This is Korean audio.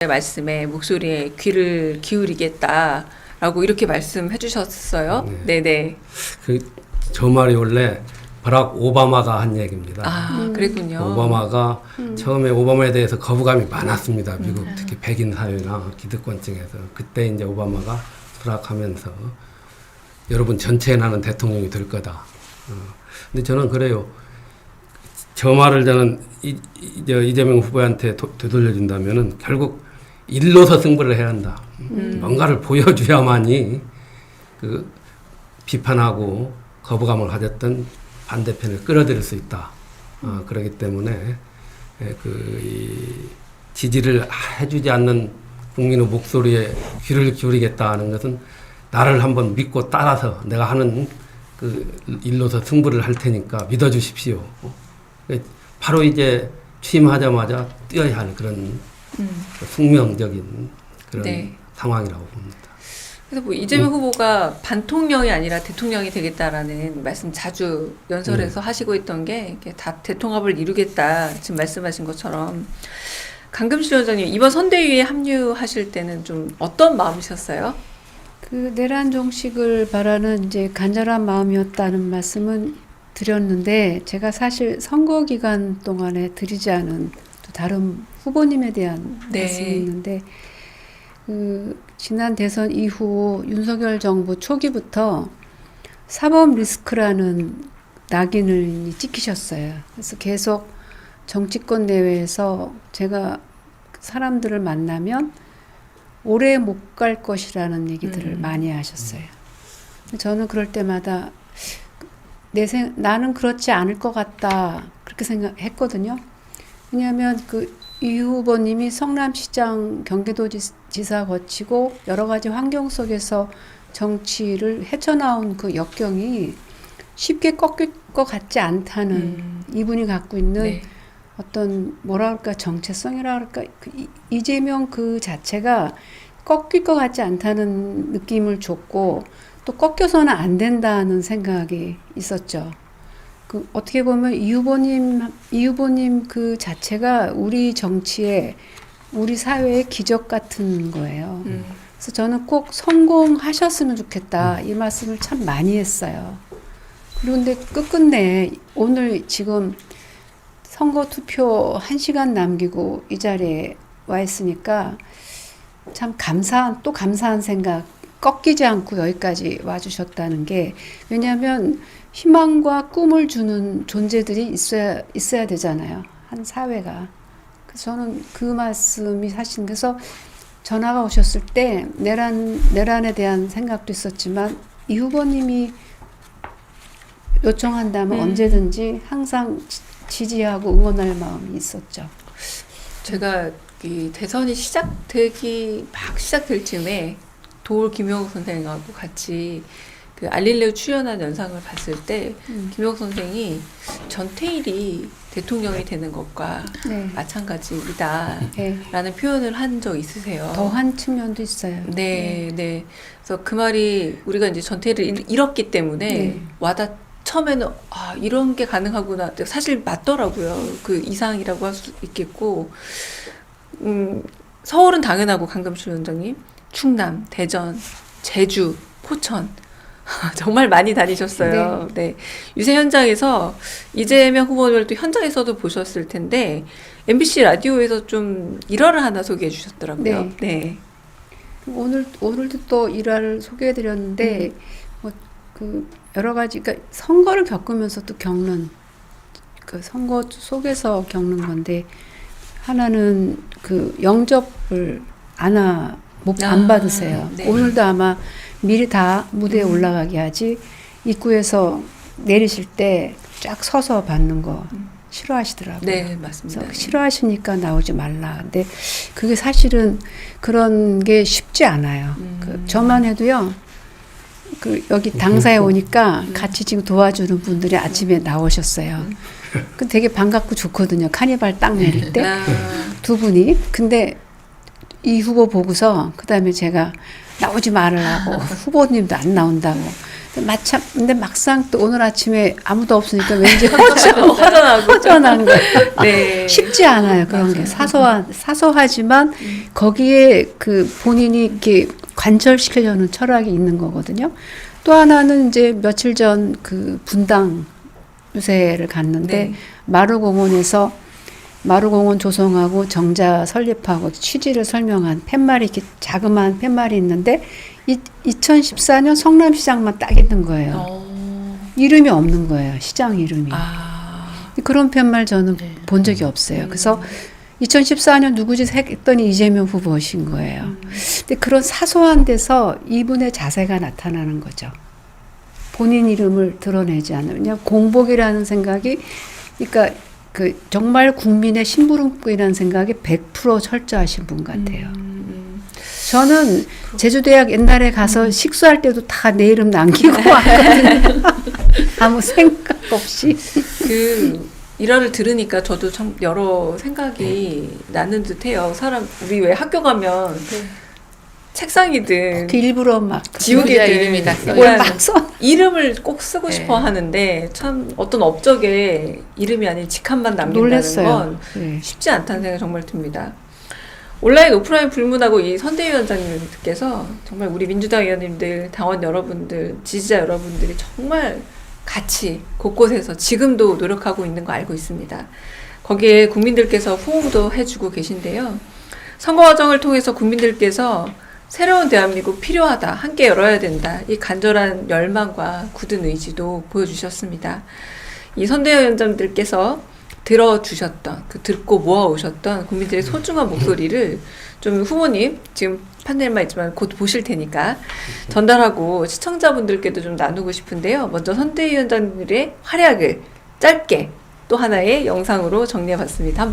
말씀에 목소리에 귀를 기울이겠다라고 이렇게 말씀해 주셨어요. 네. 네네. 저 말이 원래 버락 오바마가 한 얘기입니다. 아, 그랬군요. 오바마가 처음에 오바마에 대해서 거부감이 많았습니다. 미국 특히 백인 사회나 기득권층에서. 그때 이제 오바마가 수락하면서 여러분 전체에 나는 대통령이 될 거다. 근데 저는 그래요. 저 말을 저는 이재명 후보한테 되돌려준다면은 결국 일로서 승부를 해야 한다. 뭔가를 보여줘야만이 그 비판하고 거부감을 가졌던 반대편을 끌어들일 수 있다. 그렇기 때문에 이 지지를 해주지 않는 국민의 목소리에 귀를 기울이겠다 하는 것은 나를 한번 믿고 따라서 내가 하는 그 일로서 승부를 할 테니까 믿어주십시오. 바로 이제 취임하자마자 뛰어야 할 그런 숙명적인 그런 네. 상황이라고 봅니다. 그래서 뭐 이재명 후보가 반통령이 아니라 대통령이 되겠다라는 말씀 자주 연설에서 하시고 있던 게 다 대통합을 이루겠다 지금 말씀하신 것처럼 강금실 위원장님 이번 선대위에 합류하실 때는 좀 어떤 마음이셨어요? 그 내란 종식을 바라는 이제 간절한 마음이었다는 말씀은 드렸는데 제가 사실 선거 기간 동안에 드리지 않은 또 다른 후보님에 대한 말씀이 있는데 지난 대선 이후 윤석열 정부 초기부터 사법 리스크라는 낙인을 찍히셨어요. 그래서 계속 정치권 내외에서 제가 사람들을 만나면 오래 못 갈 것이라는 얘기들을 많이 하셨어요. 저는 그럴 때마다 나는 그렇지 않을 것 같다 그렇게 생각했거든요. 왜냐하면 이 후보님이 성남시장 경기도지사 거치고 여러 가지 환경 속에서 정치를 헤쳐나온 그 역경이 쉽게 꺾일 것 같지 않다는 이분이 갖고 있는 어떤 뭐라 그럴까 정체성이라 그럴까 이재명 그 자체가 꺾일 것 같지 않다는 느낌을 줬고 또 꺾여서는 안 된다는 생각이 있었죠. 어떻게 보면 이 후보님 그 자체가 우리 정치에 우리 사회의 기적 같은 거예요. 그래서 저는 꼭 성공하셨으면 좋겠다 이 말씀을 참 많이 했어요. 그런데 끝끝내 오늘 지금 선거 투표 1시간 남기고 이 자리에 와 있으니까 참 감사한 생각 꺾이지 않고 여기까지 와주셨다는 게 왜냐하면 희망과 꿈을 주는 존재들이 있어야 되잖아요. 한 사회가. 그래서 저는 그 말씀이 사실 그래서 전화가 오셨을 때 내란에 대한 생각도 있었지만 이 후보님이 요청한다면 언제든지 항상 지지하고 응원할 마음이 있었죠. 제가 이 대선이 막 시작될 즈음에 도올 김용욱 선생님하고 같이 그 알릴레오 출연한 영상을 봤을 때 김용욱 선생이 전태일이 대통령이 되는 것과 마찬가지이다라는 표현을 한 적 있으세요. 더한 측면도 있어요. 네. 그래서 그 말이 우리가 이제 전태일을 잃었기 때문에 처음에는 이런 게 가능하구나. 사실 맞더라고요. 그 이상이라고 할 수 있겠고 서울은 당연하고 강금실 위원장님 충남, 대전, 제주, 포천 정말 많이 다니셨어요. 네. 유세 현장에서 이재명 후보를 또 현장에서도 보셨을 텐데 MBC 라디오에서 좀 일화를 하나 소개해 주셨더라고요. 네. 오늘도 또 일화를 소개해 드렸는데 여러 가지 그러니까 선거를 겪으면서 또 겪는 그 선거 속에서 겪는 건데 하나는 그 영접을 안 받으세요. 오늘도 아마 미리 다 무대에 올라가게 하지 입구에서 내리실 때 쫙 서서 받는 거 싫어하시더라고요. 네, 맞습니다. 싫어하시니까 나오지 말라. 근데 그게 사실은 그런 게 쉽지 않아요. 저만 해도요. 여기 당사에 오니까 같이 지금 도와주는 분들이 아침에 나오셨어요. 되게 반갑고 좋거든요. 카니발 딱 내릴 때 두 분이. 근데 이 후보 보고서 그다음에 제가 나오지 말으라고 후보님도 안 나온다고 마참 근데 막상 또 오늘 아침에 아무도 없으니까 왠지 허전하고. 허전한 거예요. 네. 쉽지 않아요. 그런 게 사소하지만 거기에 그 본인이 이렇게 관철시키려는 철학이 있는 거거든요. 또 하나는 이제 며칠 전 그 분당 유세를 갔는데 네. 마루공원에서 마루공원 조성하고 정자 설립하고 취지를 설명한 팻말이 이렇게 자그마한 팻말이 있는데 2014년 성남시장만 딱 있는 거예요. 이름이 없는 거예요. 시장 이름이. 그런 팻말 저는 네. 본 적이 없어요. 그래서 2014년 누구지 했더니 이재명 후보신 거예요. 근데 그런 사소한 데서 이분의 자세가 나타나는 거죠. 본인 이름을 드러내지 않는. 그냥 공복이라는 생각이, 그러니까 그 정말 국민의 심부름꾼이라는 생각이 100% 철저하신 분 같아요. 저는 제주대학 옛날에 가서 식수할 때도 다 내 이름 남기고 왔거든요. 아무 생각 없이. 그 일화를 들으니까 저도 참 여러 생각이 나는 듯해요. 우리 왜 학교 가면 책상이든 그 일부러 막 지우개든 이름이 다 써요. 뭘 막 써. 이름을 꼭 쓰고 네. 싶어 하는데 참 어떤 업적에 이름이 아닌 직함만 남긴다는 놀랬어요. 건 네. 쉽지 않다는 생각이 정말 듭니다. 온라인 오프라인 불문하고 이 선대위원장님께서 정말 우리 민주당 의원님들, 당원 여러분들, 지지자 여러분들이 정말 같이 곳곳에서 지금도 노력하고 있는 거 알고 있습니다. 거기에 국민들께서 호응도 해주고 계신데요. 선거 과정을 통해서 국민들께서 새로운 대한민국 필요하다, 함께 열어야 된다, 이 간절한 열망과 굳은 의지도 보여주셨습니다. 이 선대위원장들께서 들어주셨던, 듣고 모아오셨던 국민들의 소중한 목소리를 좀 후보님, 지금 판넬만 있지만 곧 보실 테니까 전달하고 시청자분들께도 좀 나누고 싶은데요. 먼저 선대위원장들의 활약을 짧게 또 하나의 영상으로 정리해봤습니다.